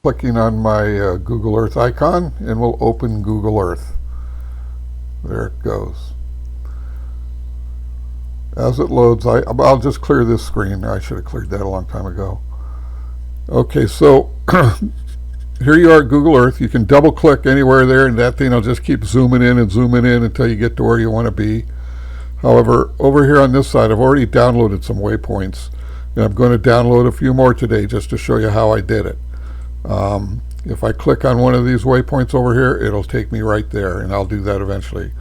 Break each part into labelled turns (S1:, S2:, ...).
S1: Clicking on my Google Earth icon, and we'll open Google Earth. There it goes. As it loads, I'll just clear this screen. I should have cleared that a long time ago. Okay, so here you are at Google Earth. You can double click anywhere there, and that thing will just keep zooming in and zooming in until you get to where you want to be. However, over here on this side, I've already downloaded some waypoints, and I'm going to download a few more today just to show you how I did it. If I click on one of these waypoints over here, it'll take me right there, and I'll do that eventually.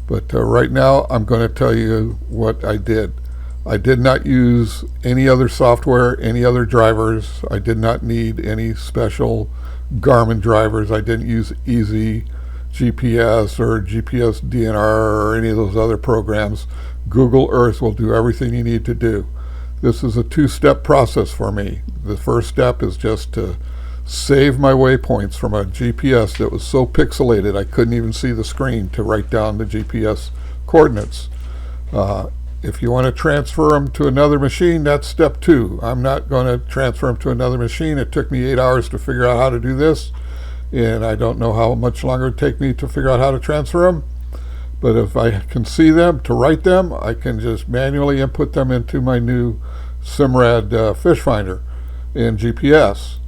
S1: But right now, I'm going to tell you what I did. I did not use any other software, any other drivers. I did not need any special Garmin drivers. I didn't use Easy GPS or GPS DNR or any of those other programs. Google Earth will do everything you need to do. This is a two-step process for me. The first step is just to save my waypoints from a GPS that was so pixelated I couldn't even see the screen to write down the GPS coordinates. If you want to transfer them to another machine, that's step two. I'm not going to transfer them to another machine. It took me 8 hours to figure out how to do this, and I don't know how much longer it would take me to figure out how to transfer them. But if I can see them, to write them, I can just manually input them into my new Simrad fish finder and GPS.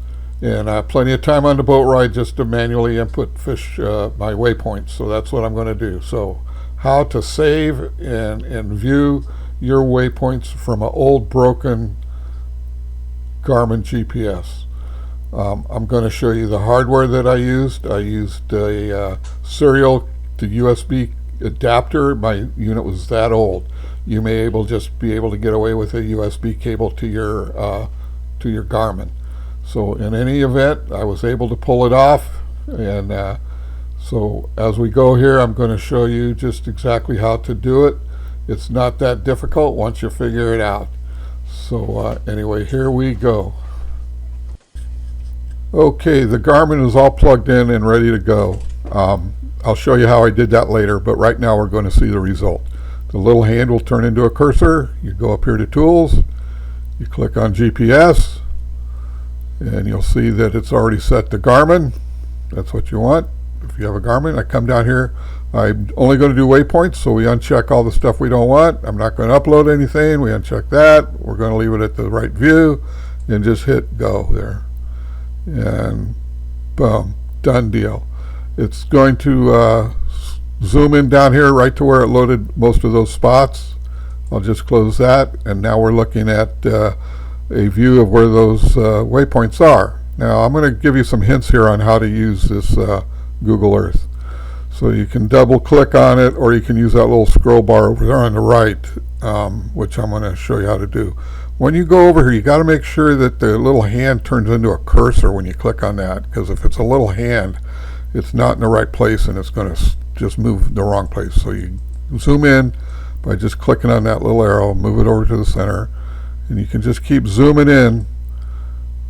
S1: And plenty of time on the boat ride just to manually input my waypoints. So that's what I'm going to do. So how to save and view your waypoints from an old broken Garmin GPS. I'm going to show you the hardware that I used. I used a serial to USB adapter. My unit was that old. You may just be able to get away with a USB cable to your Garmin. So in any event, I was able to pull it off, and so as we go here, I'm going to show you just exactly how to do it. It's not that difficult once you figure it out. So anyway, here we go. Okay, the Garmin is all plugged in and ready to go. I'll show you how I did that later, but right now we're going to see the result. The little hand will turn into a cursor. You go up here to Tools, you click on GPS, and you'll see that it's already set to Garmin. That's what you want if you have a Garmin. I come down here. I'm only going to do waypoints, so we uncheck all the stuff we don't want. I'm not going to upload anything. We uncheck that. We're going to leave it at the right view and just hit go there. And boom, done deal. It's going to zoom in down here right to where it loaded most of those spots. I'll just close that, and now we're looking at a view of where those waypoints are. Now I'm going to give you some hints here on how to use this Google Earth. So you can double click on it, or you can use that little scroll bar over there on the right, which I'm going to show you how to do. When you go over here, you got to make sure that the little hand turns into a cursor when you click on that, because if it's a little hand, it's not in the right place and it's going to just move the wrong place. So you zoom in by just clicking on that little arrow, move it over to the center, and you can just keep zooming in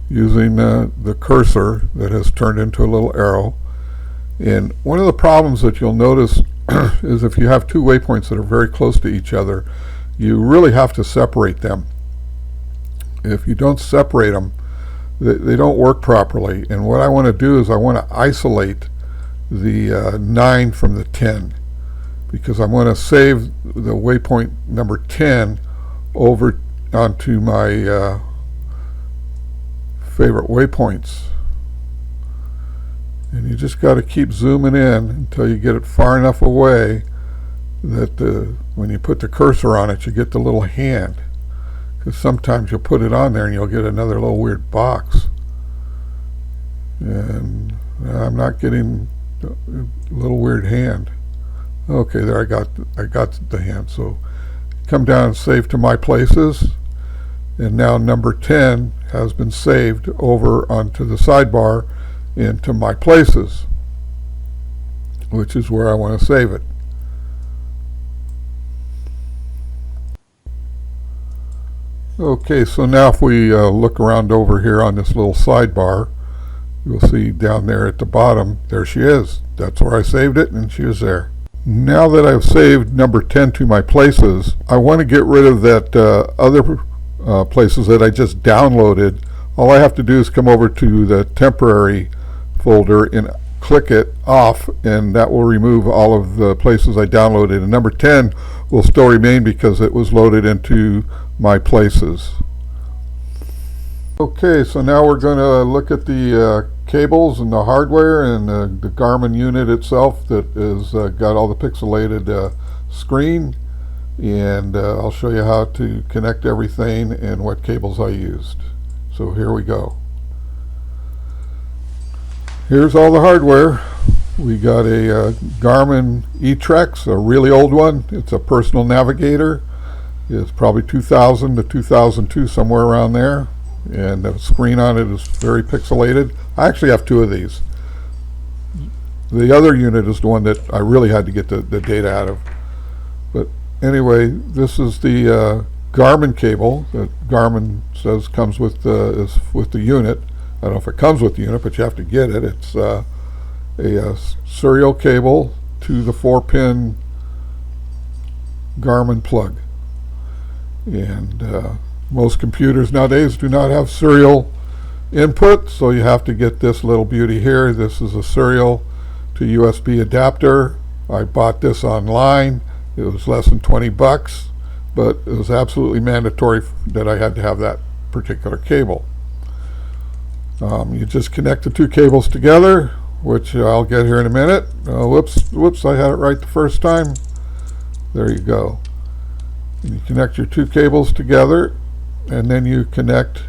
S1: using the cursor that has turned into a little arrow. And one of the problems that you'll notice is if you have two waypoints that are very close to each other, you really have to separate them. If you don't separate them, they don't work properly. And what I want to do is I want to isolate the 9 from the 10, because I'm going to save the waypoint number 10 over onto my favorite waypoints. And you just got to keep zooming in until you get it far enough away that when you put the cursor on it, you get the little hand. Because sometimes you'll put it on there and you'll get another little weird box. And I'm not getting a little weird hand. Okay, there I got the hand. So come down and save to My Places. And now number 10 has been saved over onto the sidebar into My Places, which is where I want to save it. Okay, so now if we look around over here on this little sidebar, you'll see down there at the bottom, there she is. That's where I saved it, and she is there. Now that I've saved number 10 to My Places, I want to get rid of that other places that I just downloaded all I have to do is come over to the temporary folder and click it off, and that will remove all of the places I downloaded. And number 10 will still remain because it was loaded into my places. Okay, so now we're going to look at the cables and the hardware and the Garmin unit itself that is got all the pixelated screen, and I'll show you how to connect everything and what cables I used. So here we go. Here's all the hardware. We got a Garmin Etrex, a really old one. It's a personal navigator. It's probably 2000 to 2002, somewhere around there. And the screen on it is very pixelated. I actually have two of these. The other unit is the one that I really had to get the data out of. But anyway, this is the Garmin cable that Garmin says comes with the unit. I don't know if it comes with the unit, but you have to get it. It's a serial cable to the 4-pin Garmin plug. And most computers nowadays do not have serial input, so you have to get this little beauty here. This is a serial to USB adapter. I bought this online. It was less than 20 bucks, but it was absolutely mandatory that I had to have that particular cable. You just connect the two cables together, which I'll get here in a minute. Whoops, I had it right the first time. There you go. And you connect your two cables together, and then you connect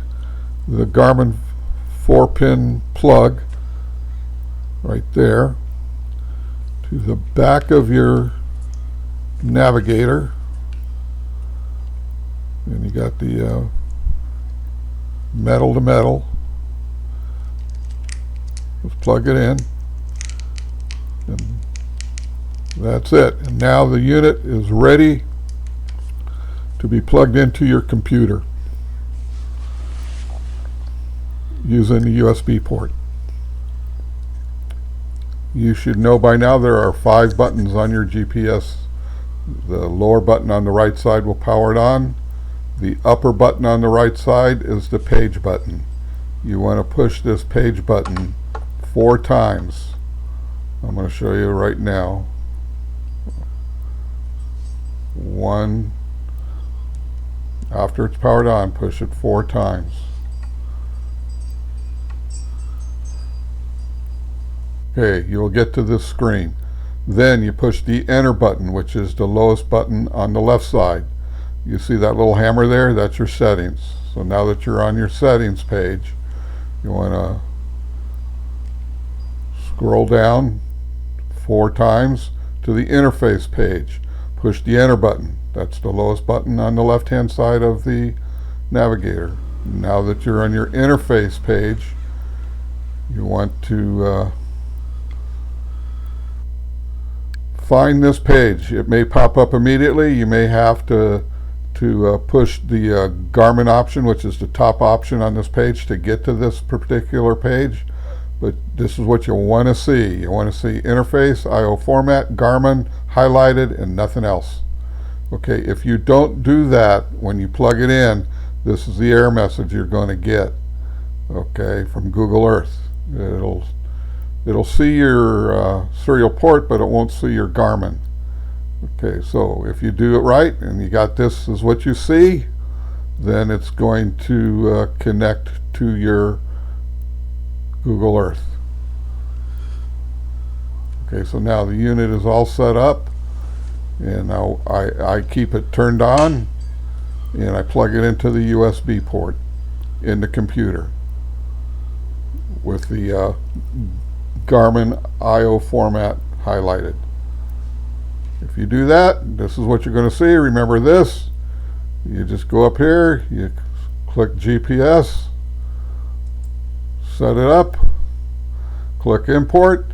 S1: the Garmin 4-pin plug right there to the back of your navigator. And you got the metal to metal. Just plug it in, and that's it. And now the unit is ready to be plugged into your computer using the USB port. You should know by now there are 5 buttons on your GPS. The lower button on the right side will power it on. The upper button on the right side is the page button. You want to push this page button 4 times. I'm going to show you right now. 1. After it's powered on, push it 4 times. Okay, you'll get to this screen. Then you push the enter button, which is the lowest button on the left side. You see that little hammer there? That's your settings. So now that you're on your settings page, you want to scroll down 4 times to the interface page. Push the enter button. That's the lowest button on the left hand side of the navigator. Now that you're on your interface page, you want to find this page. It may pop up immediately. You may have to push the Garmin option, which is the top option on this page, to get to this particular page. But this is what you want to see. You want to see interface, I/O format, Garmin highlighted, and nothing else. Okay, if you don't do that when you plug it in, this is the error message you're going to get. Okay, from Google Earth. It'll see your serial port, but it won't see your Garmin. Okay, so if you do it right and you got this is what you see, then it's going to connect to your Google Earth. Okay, so now the unit is all set up, and now I keep it turned on, and I plug it into the USB port in the computer with the Garmin I/O format highlighted. If you do that, this is what you're going to see. Remember this, you just go up here, you click GPS, set it up, click import,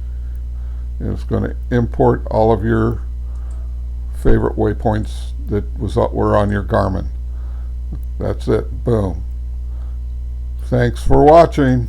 S1: and it's going to import all of your favorite waypoints that were on your Garmin. That's it. Boom. Thanks for watching.